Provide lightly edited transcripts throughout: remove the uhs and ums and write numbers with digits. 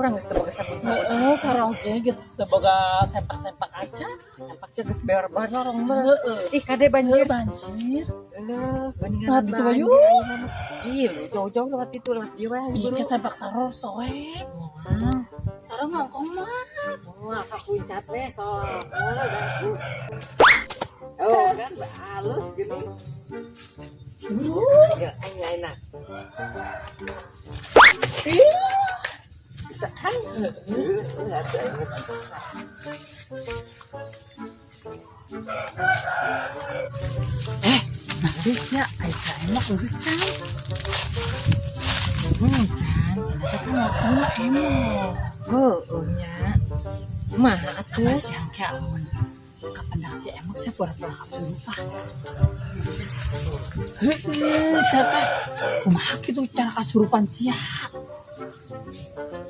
urang geus teu boga sabun-sabun. Sarang ge geus teu boga sempak-sempak aja. Sempak teh geus beor bareng mah. Heeh. Ih kade banjir. Banjir. Eueuh, geuningan Lewat itu banjir. bayu. Ih, lu jauh-jauh lewat itu lewat dieu wae. Ih ke sempak saror soe. Sarang ngongkong mah. Wah, kapuncat we sok. Oh, kan halus gitu. Ya, enak. Bisa kan? Enggak ada yang bisa. Nangis ya, Aika emak bagus can. Can. Kita kan ngomong emok. Heueuh nya. Kumaha atuh? Kasihan ke amun. Kapan dah si emok saya pura-pura kasurupan. Siapa? Kumaha gitu cara kasurupan siap.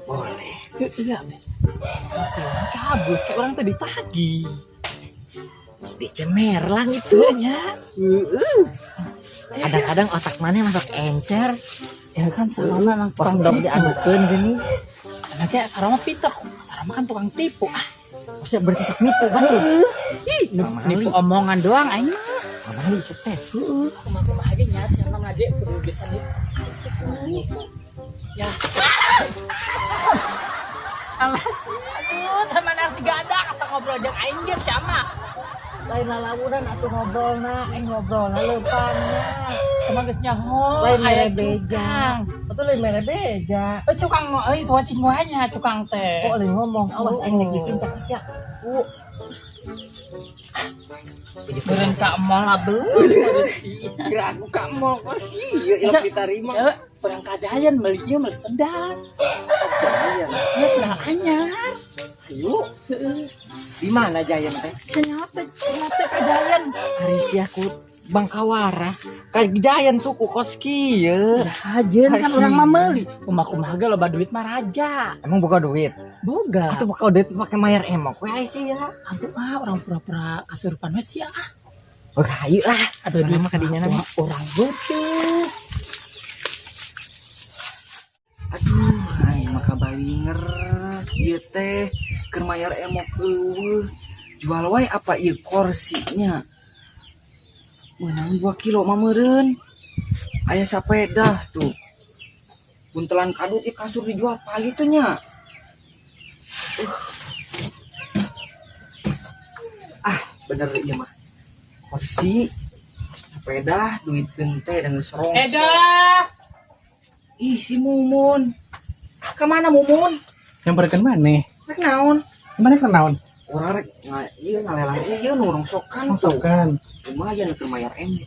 Boleh. Iya, men. Kasihan kabur kayak orang tadi tagih. Di Cemerlang itu. Ya. Kadang-kadang otak mana masuk encer. Ya kan Sarama emang Pas tukang dong tipu. diadukeun gini. Karena kayak Sarama pinter. Sarama kan tukang tipu. Maksudnya berarti sok nipu batur. Nipu omongan doang aing mah. Mana ieu teh? Kumaha ge nya si emang ngade kudu bisa nipu. Ya. Aduh, sama nasi gada asa ngobrol jeung aing ge siapa? Lain lalawuran atuh ngobrolna, ngobrolna leupangna. Sama geus nyaho. Lain mere aya beja. cukang. Atuh lain mere beja. Cukang mah euy tuh cing wae nya cukang teh. Kok lain ngomong, awas aing nek dicincak sia. Beureun ka mall lah beureun sih. Kira aku ka mall kok sih, ieu ilmu ditarima. Orang kajayan beli ieu mah sedang. Ya sedang anyar. Ayo. Di mana Jayan teh? Nyate kajayan. Hari sia ku Bangkawara. Ka Jayan suku kos kieu. Kajayan kan orang mah meuli. Kumaha ge loba duit mah raja. Emang boga duit? Boga. Atuh boga duit pake mayar emok we sih ya. Aduh orang pura-pura kasurupan we sia. Boga hayu lah. Ada duit mah kadinya nama orang butuh. Aduh, aing mah kabalinger. Ieu teh keur mayar emok eueuh. Jual wae apa ieu kursinya? Meunang 2 kilo mah meureun. Aya sapeda tuh. Buntelan kadut ieu kasur dijual pagi teh nya. Bener ieu mah. Kursi, sepeda, duit teh dan serong. Ih si Mumun. Kemana Mumun? Yang berikan mana? Rek naon? Gimana kenaon? Orang rek ieu ngalelang ieu nu rongsokan tuh. Masakan. Lumayan keur mayar emok.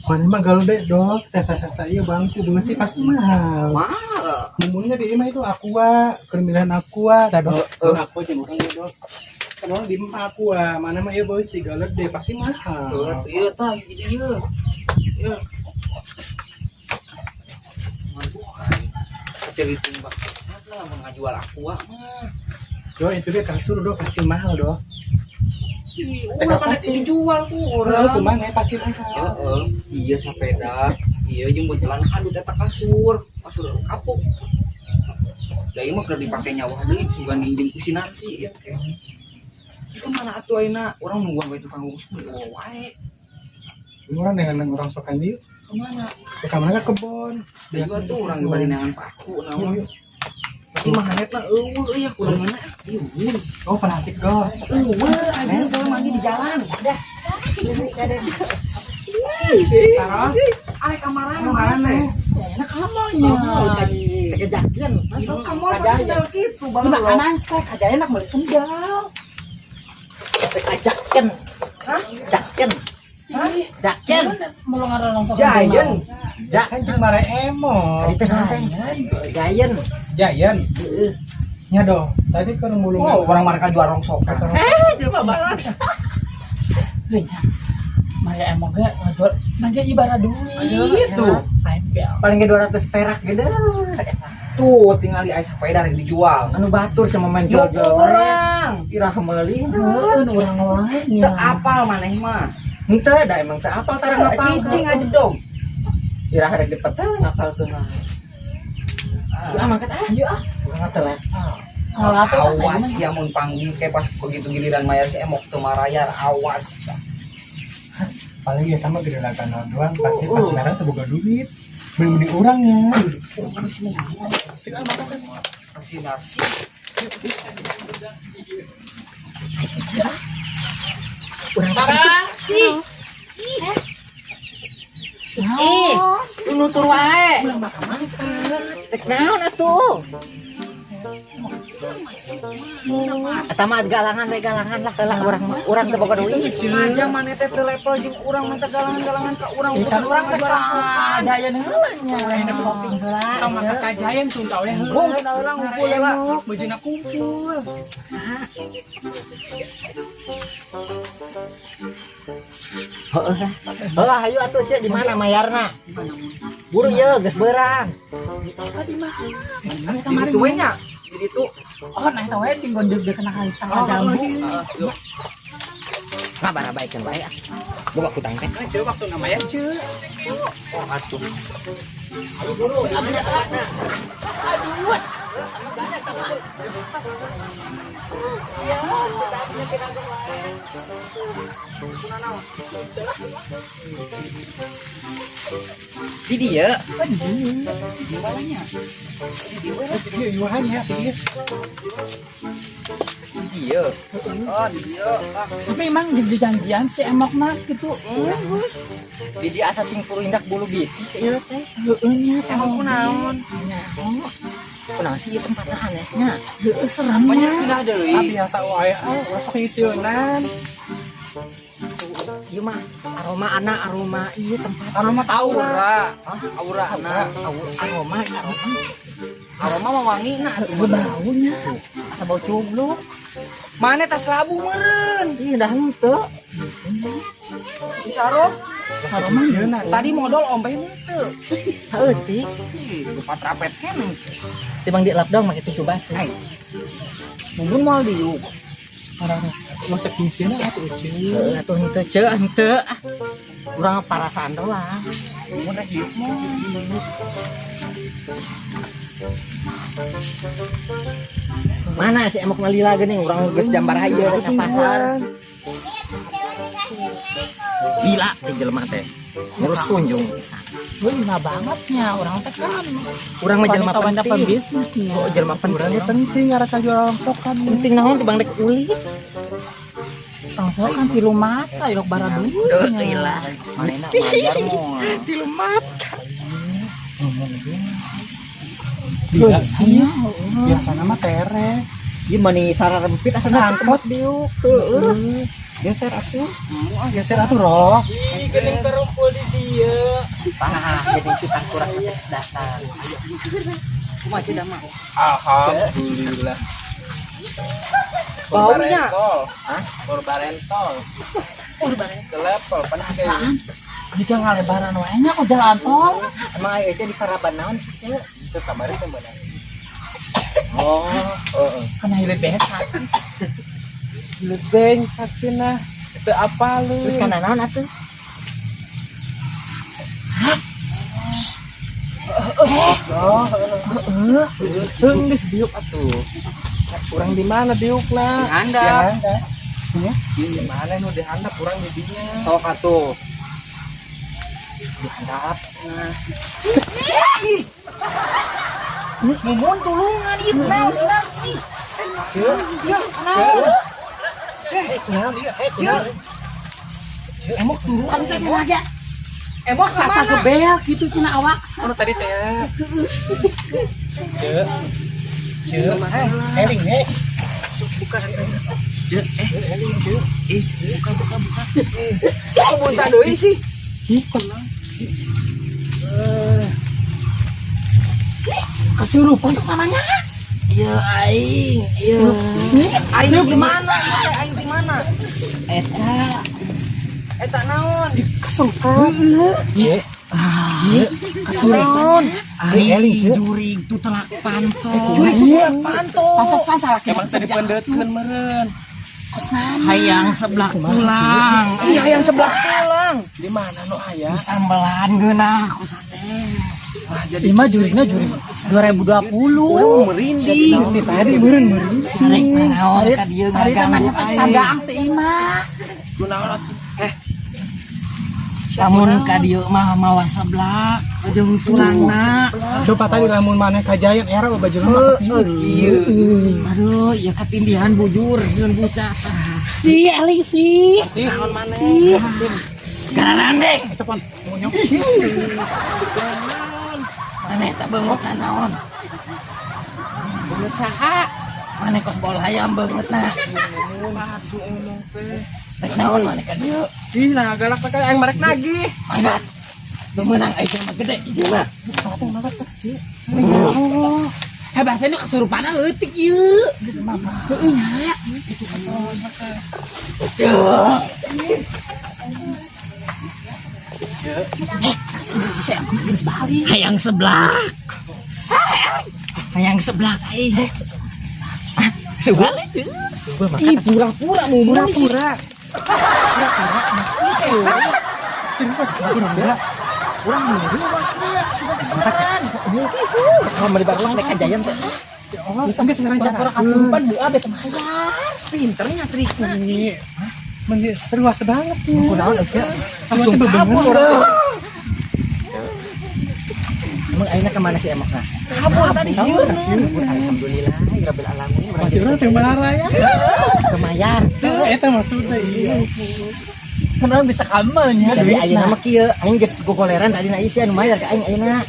Mana mah galau deh dok. Sesa iya bangku bunga sih pasti mahal. Mahal. Mumunnya di imah itu aqua, kermilan aqua, tadi aku jemurnya dok. Kadang di imah aqua, mana mah iya bos sih galau deh pasti mahal. Ieu tah jadi ieu. Ieu. Keceritung bakal lah mau ngajual aqua mah. Dok itu dia kasur dok pasti mahal dok. Udah mana dijual ku orang. Kumana pasti mahal. Heeh. Iya sepeda, iya jeung buntelan kadut eta kasur kapuk. Da ieu mah keur dipake nyawa deui sugan ninjem ku sinarsi ieu teh. Terus kemana atuh ayeuna? Urang nungguan bae tukang urus wae. Orang dengan orang sokan dia. Kemana? Ke kamar ke kebon. Biasa tuh orang bari nangan paku naon. Tapi mah hanet lah eueuh ya kuranganna. Ieu. Oh plastik dok. Eueuh ada soal mandi di jalan. Dah. Sarah. Ai kamaran Mana? Ya enak kamarnya. Kejakian. Itu kamu Kajayan. gitu Bang anak teh kajayan nak meuli sendal. Kejakian. Hah? Jakian. Jakian. Mulu ngarelong sok. Jayan. Kan jeung mare emo. Tadi teh santai. Jayan. Jayan. Nya dong. Tadi kan mulung. Oh, orang mereka jual rongsokan. Jelema balas. Nya. Maya emang ge ngajual manja ibarat duit tuh. Tempel. Paling ge 200 perak gede. Tuh, tinggal di sepeda yang dijual. Anu batur sama main jual-jual orang. Irah meuli. Urang wae nya. Teu apal maneh mah. Henteu da emang teu apal tara ngapal. Cicing aja dong. Irah rek dipeteng ngapal teu mah. Ah, mangkat ah. Ayo ah. Ngatelah. Kalau apa Awas ya mun panggil kayak pas begitu giliran mayar si emok teu marayar awas. Paling ya sama gerakan doang pasti pas merah tuh boga duit. Mending orangnya. Masih narsi. Sih. Lu nutur wae. Tek naon atuh? Eta mah galangan lah kelah urang teu boga duit. Aja maneh teh teu level jeung urang minta galangan-galangan ka urang bukan urang teh barang sokan. daya neulanya. Enak shopping heula. Tong maka kajayan tuh tau ya. Hung da urang ngumpul heula. Bejana kumpul. Heeh, hayu atuh cek di mana mayarna? Buru ye geus beurang. Jadi tuh we nya. Jadi tuh Oh, nah itu we tinggal deuk kena kali tanggal jambu. yuk. Ngabar baikeun wae. Boga kutang teh. Ceu waktu namanya ceu. Oh atuh. Buru, di mana tempatna? Di dieu. Dia yuhan ya sih. Di dieu. Oh di dieu. Tapi emang geus dijanjian si emok mah gitu. Di dia asa sing puru indak bulu gitu sih ieu teh. Heueuh nya sama Kunaon? Kunaon sih ieu tempatna anehnya. heueuh seram Banyak nya. pindah deui. Ah biasa wae masuk isieunan. Ieu mah aroma ieu tempat. Aroma Aura. Aura na. Aroma. Aroma mah wangi na. Baunya. Asa bau cubluk. Maneh tas labu meureun. Ih udah henteu. Isaro. Aroma Isieunan. Tadi modal ombeh teu. Saeutik. Lupa trapet keneh. Timbang di lap dong make tisu basi. Mumun moal diuk. Orang masak isieunan atuh ceu. Heeh atuh henteu. Urang parasaan doang. Mumun rek diuk mah. Mana si emok ngalila geuning urang geus jambar ieu rek ka pasar. Gila teh jelema teh. Ngurus kunjung pisan. Wih, nah bangetnya orang teh kan. Urang mah jelema Wanita-wanita penting. pebisnis nih. Oh jelema Urangnya penting. penting arek kajual rongsokan. Penting naon tibang dek ulit. Langsung kan tilu mata, ilok bara duit. Gila. Manehna mayar moal. Tilu mata. Biasanya biasanya mah tere. Gimana nih sararempit asa Sangkot diuk. Heeh. Geser atuh. Geser atuh roh. Geuning terumpul di dia. Tah, jadi kita kurang datang. Kumaha cenah mah? Alhamdulillah. Baunya. Hah? Korbarentol. Ke level pernah Jika ngalebaran wae nya kok jalan tol. Emang ayo itu di Paraban naon sih, Cek? itu kemarin tuh benar. Oh, Kena hilir besa. Lebeng saksina. Itu apa lu? terus kana naon atuh? Geus diuk atuh. Kurang di mana diukna? Di handap. Di mana nu di handap kurang di dinya. Sok atuh. Dihandap. Mumun tulungan ieu naon sih nasi? Naon ieu? Emok turun Kan teh aja. emok ka Asa mana? gebel gitu cenah awak. Anu tadi teh. Ceu. Eling nih. Kok muntah deui sih? Kesurupan tuh samanya. Ieu aing, ieu. Aing di mana? Aing di mana? Eta Eta naon? kasurupan. Aing jurig tuh telak pantol. Pantesan salah Emang tadi pendeutkeun meureun. Hayang sebelah tulang. Iya yang sebelah tulang. Di mana nu aya? Sambelan geunah ku sate. Ima jurigna jurig 2020. merinding. Tadi meureun. Rek naon ka dieu Tadi ngaganggu kan aing. canggang teh imah. Lamun ka dieu mah mawa seblak jeung tulangna. Coba tadi lamun maneh kajayan era baju lemah Aduh, ya ketindihan bujur jeung bucah. Si Eling si. Naon maneh? Si. Gararan dek. Cepon. Munyok. Maneh tak beungut naon? Beungut saha? Maneh kos bol hayam beungeutna. Aduh ngomong teh. Rek naon maneh ka dieu? Ih, nah galak teh aing marek nagih. Mana? Bemenang aja mah gede ieu mah. Oh. Hebatnya ini kesurupanan leutik ieu. Heueuh nya. Hayang seblak. Hayang seblak aing. Sebalik. Ih, pura-pura mau pura-pura. Sini pas pura-pura. Urang meureun wasna, sudah kesempatan. Mau di barulang dek kajayan teh. Geus ngarancara. Pura kesurupan deui abet mah Pinternya triknya. Mun seruas banget tuh. Kunaon euy? Langsung kabur. Emang ayeuna ke mana sih emokna? Kabur tadi sieun. Alhamdulillah, rabbil alamin. Pasti urang teh marah ya. Kemayar. Eta maksudnya iya. Kenapa bisa kamarnya? Jadi ayeuna mah kieu, aing geus kukoleran tadi na isi anu mayar ka aing ayeuna.